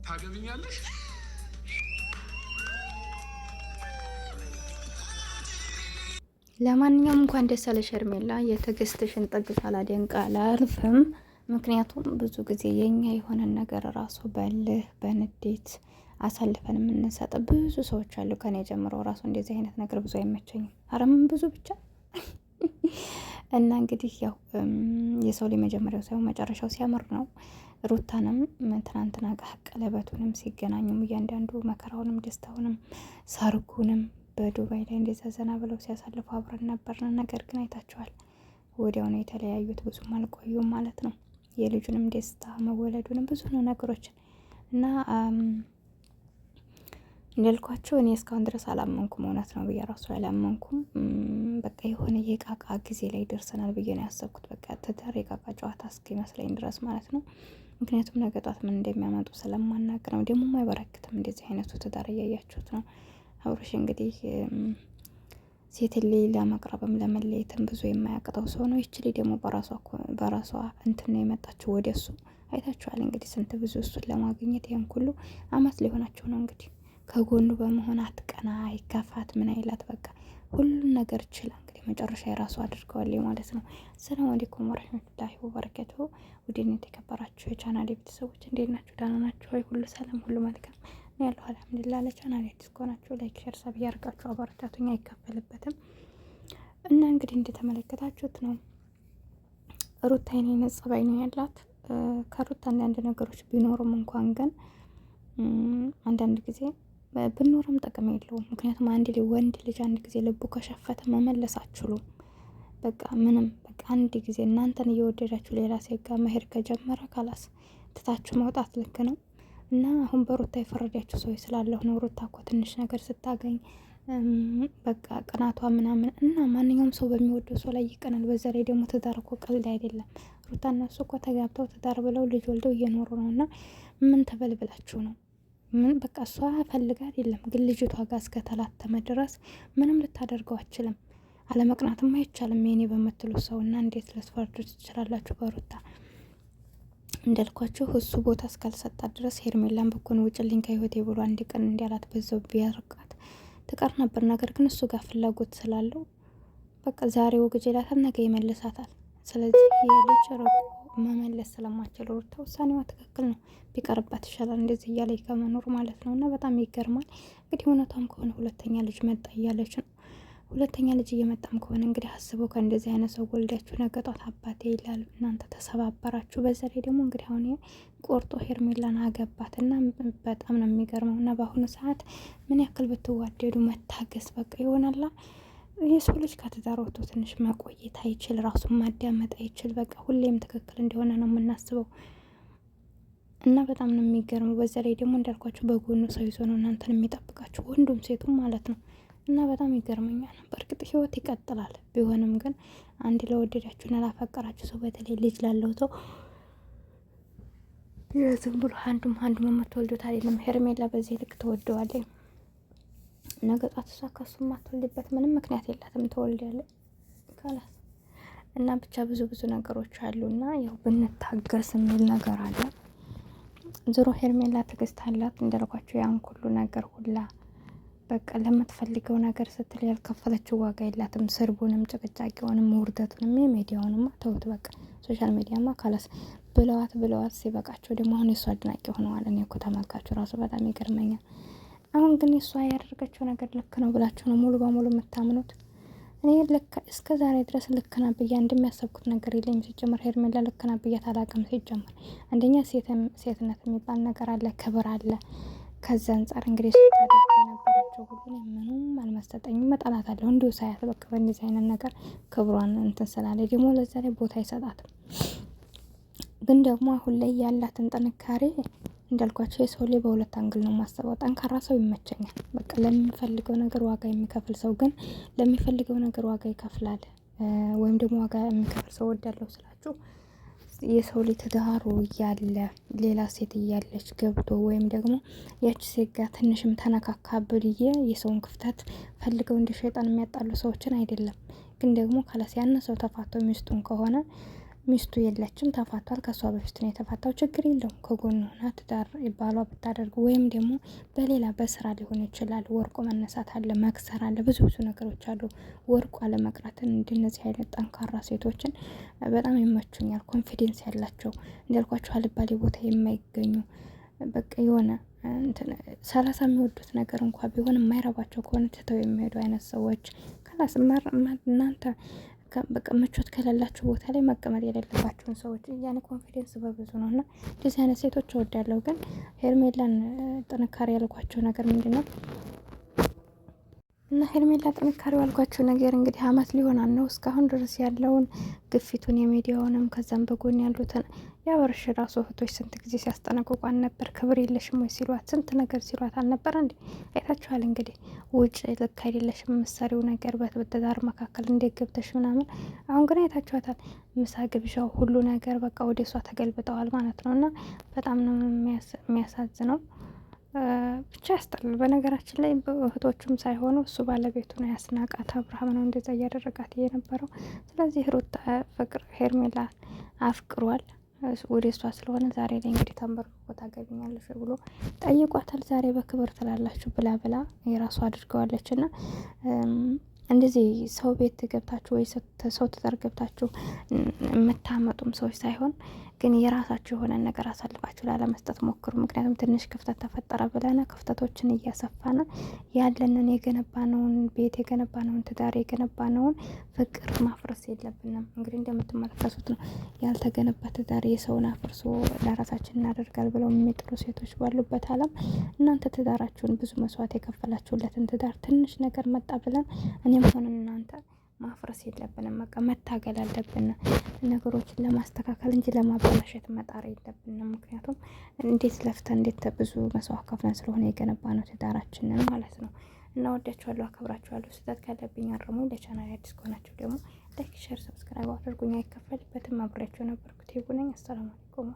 ታገቢኛለሽ? ለማንኛውም እንኳን ደስ አለሽ ሄርሜላ። የትዕግስትሽን ጥግ ሳላደንቅ አላልፍም። ምክንያቱም ብዙ ጊዜ የኛ የሆነን ነገር ራሱ በልህ በንዴት አሳልፈን የምንሰጥ ብዙ ሰዎች አሉ። ከኔ ጀምሮ ራሱ እንደዚህ አይነት ነገር ብዙ አይመቸኝም። አረምን ብዙ ብቻ እና እንግዲህ ያው የሰው ላይ መጀመሪያው ሳይሆን መጨረሻው ሲያምር ነው። ሩታንም ትናንትና ቀለበቱንም ሲገናኙም እያንዳንዱ መከራውንም ደስታውንም ሰርጉንም በዱባይ ላይ እንደዛ ዘና ብለው ሲያሳልፉ አብረን ነበርን። ነገር ግን አይታችኋል፣ ወዲያው ነው የተለያዩት። ብዙም አልቆዩም ማለት ነው። የልጁንም ደስታ መወለዱንም ብዙ ነው ነገሮችን እና እንዳልኳቸው እኔ እስካሁን ድረስ አላመንኩም። እውነት ነው ብዬ ራሱ አላመንኩም። በቃ የሆነ የቃቃ ጊዜ ላይ ደርሰናል ብዬ ነው ያሰብኩት። በቃ ትዳር የቃቃ ጨዋታ እስኪመስለኝ ድረስ ማለት ነው። ምክንያቱም ነገ ጧት ምን እንደሚያመጡ ስለማናቅ ነው። ደግሞ አይበረክትም እንደዚህ አይነቱ ትዳር፣ እያያችሁት ነው። አብርሽ እንግዲህ ሴት ልጅ ለመቅረብም ለመለየትም ብዙ የማያቅተው ሰው ነው። ይችል ደግሞ በራሷ እንትን ነው የመጣችው ወደ እሱ። አይታችኋል እንግዲህ ስንት ብዙ እሱን ለማግኘት ይህን ሁሉ አመት ሊሆናቸው ነው እንግዲህ ከጎኑ በመሆን አትቀና፣ አይከፋት፣ ምን አይላት፣ በቃ ሁሉን ነገር ይችላል። እንግዲህ መጨረሻ የራሱ አድርገዋል ማለት ነው። ሰላም አለይኩም ወራህመቱላሂ ወበረካቱ። ውድና የተከበራችሁ የቻናሌ ቤተሰቦች እንዴት ናችሁ? ደህና ናችሁ ወይ? ሁሉ ሰላም፣ ሁሉ መልካም ያለው አልሐምዱሊላህ። ለቻናሌ አዲስ ከሆናችሁ ላይክ፣ ሼር፣ ሰብ ያርጋችሁ አበረታቱኝ፣ አይከፈልበትም። እና እንግዲህ እንደተመለከታችሁት ነው ሩታ አይነት ጸባይ ነው ያላት። ከሩታ አንዳንድ ነገሮች ቢኖሩም እንኳን ግን አንዳንድ ጊዜ ብኖርም ጥቅም የለውም። ምክንያቱም ወንድ ልጅ አንድ ጊዜ ልቡ ከሸፈተ መመለስ አትችሉም። በቃ ምንም በቃ አንድ ጊዜ እናንተን እየወደዳችሁ ሌላ ሴት ጋር መሄድ ከጀመረ ካላስ ትታችሁ መውጣት ልክ ነው። እና አሁን በሩታ የፈረዳችሁ ሰዎች ስላለሁ ነው። ሩታ እኮ ትንሽ ነገር ስታገኝ በቃ ቅናቷ ምናምን እና ማንኛውም ሰው በሚወደው ሰው ላይ ይቀናል። በዛ ላይ ደግሞ ትዳር እኮ ቀልድ አይደለም። ሩታ እና እሱ እኮ ተጋብተው ትዳር ብለው ልጅ ወልደው እየኖሩ ነው። እና ምን ተበልብላችሁ ነው? ምን በቃ እሷ ፈልጋ አይደለም፣ ግን ልጅቷ ጋር እስከተላተመ ድረስ ምንም ልታደርገው አችልም። አለመቅናትም አይቻልም የኔ በምትሉ ሰው እና እንዴት ልትፈርዱ ትችላላችሁ? በሩታ እንዳልኳችሁ እሱ ቦታ እስካልሰጣት ድረስ ሄርሜላን በኮን ውጭልኝ ከህይወቴ ብሎ አንድ ቀን እንዲያላት በዛው ቢያርቃት ትቀር ነበር። ነገር ግን እሱ ጋር ፍላጎት ስላለው በቃ ዛሬ ወግጅ ይላታል፣ ነገ ይመልሳታል። ስለዚህ የልጅ ርቆ መመለስ ስለማችል ሩታ ውሳኔዋ ትክክል ነው። ቢቀርባት ይሻላል እንደዚህ እያለች ከመኖር ማለት ነው። እና በጣም ይገርማል። እንግዲህ እውነቷም ከሆነ ሁለተኛ ልጅ መጣ እያለች ነው። ሁለተኛ ልጅ እየመጣም ከሆነ እንግዲህ አስበው ከእንደዚህ አይነት ሰው ወልዳችሁ ነገ ጧት አባቴ ይላል፣ እናንተ ተሰባበራችሁ። በዛ ላይ ደግሞ እንግዲህ አሁን ቆርጦ ሄርሜላን አገባት እና በጣም ነው የሚገርመው። እና በአሁኑ ሰዓት ምን ያክል ብትዋደዱ መታገስ በቃ ይሆናላ። የሰው ልጅ ከትዳር ወጥቶ ትንሽ መቆየት አይችል፣ ራሱን ማዳመጥ አይችል። በቃ ሁሌም ትክክል እንደሆነ ነው የምናስበው። እና በጣም ነው የሚገርመው። በዛ ላይ ደግሞ እንዳልኳችሁ በጎኑ ሰው ይዞ ነው እናንተን የሚጠብቃችሁ፣ ወንዱም ሴቱም ማለት ነው። እና በጣም ይገርመኛል። በእርግጥ ህይወት ይቀጥላል። ቢሆንም ግን አንድ ለወደዳችሁና ላፈቀራችሁ ሰው በተለይ ልጅ ላለው ሰው ዝም ብሎ አንዱም የምትወልዱት አይደለም። ሄርሜላ በዚህ ልክ ትወደዋለች። ነገ ጧት እሷ ከሱ ማትወልድበት ምንም ምክንያት የላትም። ትወልዳለች ካላት እና ብቻ ብዙ ነገሮች አሉና ያው ብንታገስ የሚል ነገር አለ። ዞሮ ሄርሜላ ትዕግስት አላት እንዳልኳችሁ ያን ሁሉ ነገር ሁላ በቃ ለምትፈልገው ነገር ስትል ያልከፈለችው ዋጋ የላትም። ስርቡንም ጭቅጫቂውንም ውርደቱንም የሚዲያውንም ተውት። በቃ ሶሻል ሚዲያማ ካላስ ብለዋት ሲበቃቸው ደግሞ አሁን የእሱ አድናቂ ሆነዋል። እኔ እኮ ተመልካቹ ራሱ በጣም ይገርመኛል። አሁን ግን የእሷ ያደረገችው ነገር ልክ ነው ብላችሁ ነው ሙሉ በሙሉ የምታምኑት? እኔ ልክ እስከ ዛሬ ድረስ ልክ ና ብያ እንደሚያሰብኩት ነገር የለኝም። ሲጀመር ሄርሜላ ልክ ና ብያ አላውቅም። ሲጀመር አንደኛ ሴትነት የሚባል ነገር አለ፣ ክብር አለ። ከዛ አንጻር እንግዲህ ስታደርግ የነበረችው ሁሉ ምንም አልመሰጠኝም። መጠላት አለሁ እንዲሁ ሳያት በቃ በእንደዚህ አይነት ነገር ክብሯን እንትን ስላለ ደግሞ ለዛ ላይ ቦታ አይሰጣትም። ግን ደግሞ አሁን ላይ ያላትን ጥንካሬ እንዳልኳቸው የሰው ላይ በሁለት አንግል ነው ማሰበው። ጠንካራ ሰው ይመቸኛል። በቃ ለሚፈልገው ነገር ዋጋ የሚከፍል ሰው ግን ለሚፈልገው ነገር ዋጋ ይከፍላል። ወይም ደግሞ ዋጋ የሚከፍል ሰው ወዳለው ስላችሁ የሰው ልጅ ትዳሩ እያለ ሌላ ሴት እያለች ገብቶ ወይም ደግሞ ያቺ ሴት ጋር ትንሽም ተነካካ ብልዬ የሰውን ክፍተት ፈልገው እንደ ሸይጣን የሚያጣሉ ሰዎችን አይደለም። ግን ደግሞ ካላስ ያነ ሰው ተፋቶ ሚስቱን ከሆነ ሚስቱ የለችም፣ ተፋቷል። ከሷ በፊት ነው የተፋታው። ችግር የለውም ከጎኑ ሆና ትዳር ባሏ ብታደርጉ ወይም ደግሞ በሌላ በስራ ሊሆን ይችላል። ወርቁ መነሳት አለ፣ መክሰር አለ፣ ብዙ ነገሮች አሉ። ወርቁ አለመቅረትን እንደነዚህ አይነት ጠንካራ ሴቶችን በጣም ይመቹኛል። ኮንፊደንስ ያላቸው እንዳልኳቸው አልባሌ ቦታ የማይገኙ በቃ የሆነ 30 የሚወዱት ነገር እንኳ ቢሆን የማይረባቸው ከሆነ ትተው የሚሄዱ አይነት ሰዎች ከላስ እናንተ በቃ ምቾት ከሌላችሁ ቦታ ላይ መቀመጥ የሌለባቸውን ሰዎች ያኔ ኮንፊደንስ በብዙ ነው እና እንደዚህ አይነት ሴቶች እወዳለሁ። ግን ሄርሜላን ጥንካሬ ያልኳቸው ነገር ምንድን ነው? እና ሄርሜላ ጥንካሬ ያልኳቸው ነገር እንግዲህ አመት ሊሆናል ነው እስካሁን ድረስ ያለውን ግፊቱን የሚዲያውንም ከዛም በጎን ያሉትን ያበርሽ ራሱ እህቶች ስንት ጊዜ ሲያስጠነቅቋን ነበር። ክብር የለሽም ወይ ሲሏት ስንት ነገር ሲሏት አልነበር እንዴ? አይታችኋል እንግዲህ ውጭ ልክ አይደለሽም የምትሰሪው ነገር በትዳር መካከል እንዴት ገብተሽ ምናምን። አሁን ግን አይታችኋታል። ምሳ ግብዣው ሁሉ ነገር በቃ ወደ እሷ ተገልብጠዋል ማለት ነው። እና በጣም ነው የሚያሳዝነው። ብቻ ያስጠላል። በነገራችን ላይ እህቶቹም ሳይሆኑ እሱ ባለቤቱ ነው ያስናቃት። አብርሃም ነው እንደዛ እያደረጋት የነበረው። ስለዚህ ሩታ ፍቅር ሄርሜላ አፍቅሯል ወደ እሷ ስለሆነ ዛሬ ላይ እንግዲህ ተንበርክኮ ታገቢኛለሽ ብሎ ጠይቋታል። ዛሬ በክብር ትላላችሁ ብላ ብላ የራሱ አድርገዋለች። እና እንደዚህ ሰው ቤት ገብታችሁ ወይ ሰው ትዳር ገብታችሁ የምታመጡም ሰዎች ሳይሆን ግን የራሳችሁ የሆነ ነገር አሳልፋችሁ ላለመስጠት ሞክሩ። ምክንያቱም ትንሽ ክፍተት ተፈጠረ ብለን ክፍተቶችን እያሰፋን ያለንን የገነባነውን ቤት የገነባነውን ትዳር የገነባነውን ፍቅር ማፍረስ የለብንም። እንግዲህ እንደምትመለከቱት ነው ያልተገነባ ትዳር የሰውን አፍርሶ ለራሳችን እናደርጋል ብለው የሚጥሩ ሴቶች ባሉበት ዓለም እናንተ ትዳራችሁን ብዙ መስዋዕት የከፈላችሁለትን ትዳር ትንሽ ነገር መጣ ብለን እኔም ሆነ እናንተ ማፍረስ የለብንም። በቃ መታገል አለብን ነገሮችን ለማስተካከል እንጂ ለማበላሸት መጣር የለብንም። ምክንያቱም እንዴት ለፍተን እንዴት ብዙ መስዋዕት ከፍለን ስለሆነ የገነባ ነው ትዳራችንን ማለት ነው። እና ወዳችኋለሁ፣ አከብራችኋለሁ። ስህተት ካለብኝ አርሙኝ። ለቻናል አዲስ ከሆናችሁ ደግሞ ላይክ፣ ሼር፣ ሰብስክራይብ አድርጉኝ። አይከፈልበትም። አብሬያችሁ ነበርኩት። ይቡነኝ። አሰላሙ አለይኩም።